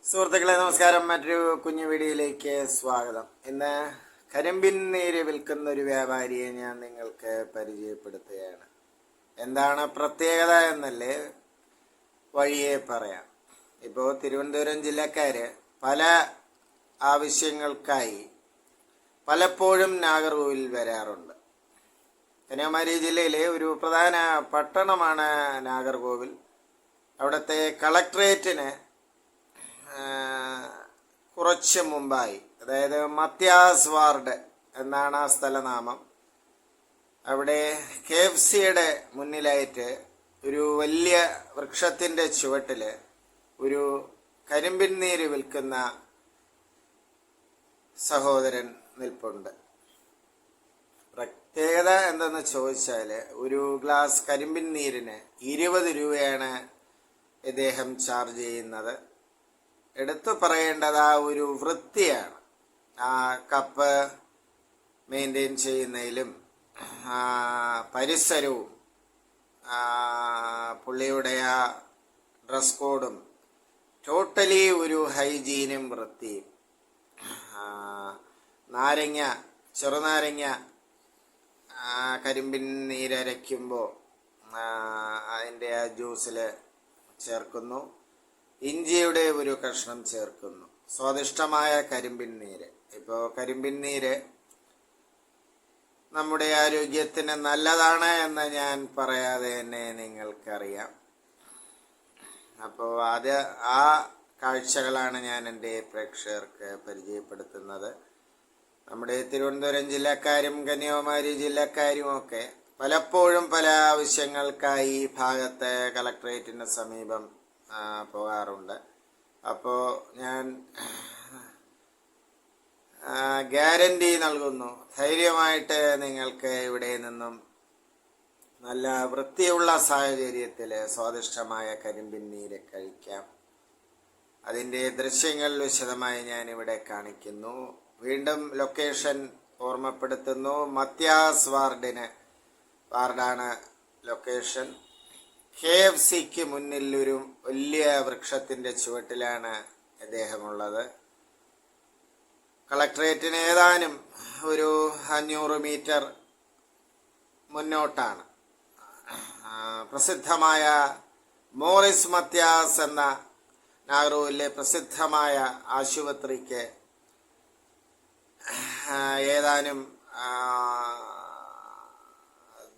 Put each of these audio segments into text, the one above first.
സുഹൃത്തുക്കളെ നമസ്കാരം. മറ്റൊരു കുഞ്ഞു വീഡിയോയിലേക്ക് സ്വാഗതം. ഇന്ന് കരിമ്പിൻ നീര് വിൽക്കുന്ന ഒരു വ്യാപാരിയെ ഞാൻ നിങ്ങൾക്ക് പരിചയപ്പെടുത്തുകയാണ്. എന്താണ് പ്രത്യേകത എന്നല്ലേ വഴിയെ പറയാം. ഇപ്പോൾ തിരുവനന്തപുരം ജില്ലക്കാര് പല ആവശ്യങ്ങൾക്കായി പലപ്പോഴും നാഗർകോവിൽ വരാറുണ്ട്. കന്യാകുമാരി ജില്ലയിലെ ഒരു പ്രധാന പട്ടണമാണ് നാഗർകോവിൽ. അവിടുത്തെ കളക്ട്രേറ്റിന് കുറച്ച് മുമ്പായി, അതായത് മത്യാസ് വാർഡ് എന്നാണ് ആ സ്ഥലനാമം, അവിടെ KFCയുടെ മുന്നിലായിട്ട് ഒരു വലിയ വൃക്ഷത്തിൻ്റെ ചുവട്ടിൽ ഒരു കരിമ്പിൻ നീര് വിൽക്കുന്ന സഹോദരൻ നിൽപ്പുണ്ട്. പ്രത്യേകത എന്തെന്ന് ചോദിച്ചാൽ, ഒരു ഗ്ലാസ് കരിമ്പിൻ നീരിന് 20 രൂപയാണ് ഇദ്ദേഹം ചാർജ് ചെയ്യുന്നത്. എടുത്തു പറയേണ്ടത് ആ ഒരു വൃത്തിയാണ്. ആ കപ്പ് മെയിൻറ്റെയിൻ ചെയ്യുന്നതിലും പരിസരവും പുള്ളിയുടെ ആ ഡ്രസ് കോഡും ടോട്ടലി ഒരു ഹൈജീനും വൃത്തിയും. ചെറുനാരങ്ങ കരിമ്പിൻ നീരരയ്ക്കുമ്പോൾ അതിൻ്റെ ആ ജ്യൂസിൽ ചേർക്കുന്നു, ഇഞ്ചിയുടെ ഒരു കഷ്ണം ചേർക്കുന്നു. സ്വാദിഷ്ടമായ കരിമ്പിൻ നീര്. ഇപ്പോൾ കരിമ്പിൻ നീര് നമ്മുടെ ആരോഗ്യത്തിന് നല്ലതാണ് എന്ന് ഞാൻ പറയാതെ തന്നെ നിങ്ങൾക്കറിയാം. അപ്പോൾ ആ കാഴ്ചകളാണ് ഞാൻ എൻ്റെ പ്രേക്ഷകർക്ക് പരിചയപ്പെടുത്തുന്നത്. നമ്മുടെ തിരുവനന്തപുരം ജില്ലക്കാരും കന്യാകുമാരി ജില്ലക്കാരും ഒക്കെ പലപ്പോഴും പല ആവശ്യങ്ങൾക്കായി ഈ ഭാഗത്തെ കളക്ട്രേറ്റിന് സമീപം പോകാറുണ്ട്. അപ്പോൾ ഞാൻ ഗ്യാരണ്ടി നൽകുന്നു, ധൈര്യമായിട്ട് നിങ്ങൾക്ക് ഇവിടെ നിന്നും നല്ല വൃത്തിയുള്ള സാഹചര്യത്തിൽ സ്വാദിഷ്ടമായ കരിമ്പിൻ നീര് കഴിക്കാം. അതിൻ്റെ ദൃശ്യങ്ങൾ വിശദമായി ഞാനിവിടെ കാണിക്കുന്നു. വീണ്ടും ലൊക്കേഷൻ ഓർമ്മപ്പെടുത്തുന്നു. Mathias വാർഡാണ് location. KFCക്ക് മുന്നിൽ ഒരു വലിയ വൃക്ഷത്തിൻ്റെ ചുവട്ടിലാണ് അദ്ദേഹമുള്ളത്. കളക്ട്രേറ്റിന് ഏതാനും ഒരു 500 മീറ്റർ മുന്നോട്ടാണ് പ്രസിദ്ധമായ മോറിസ് മത്യാസ് എന്ന നാഗർകോവിലെ പ്രസിദ്ധമായ ആശുപത്രിക്ക് ഏതാനും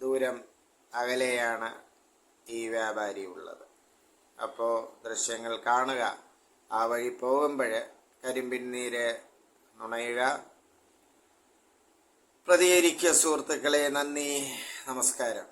ദൂരം അകലെയാണ് ഈ വ്യാപാരി ഉള്ളത്. അപ്പോൾ ദൃശ്യങ്ങൾ കാണുക. ആ വഴി പോകുമ്പോൾ കരിമ്പിൻ നീര് നുണയുക. പ്രതികരിക്കുക സുഹൃത്തുക്കളെ. നന്ദി, നമസ്കാരം.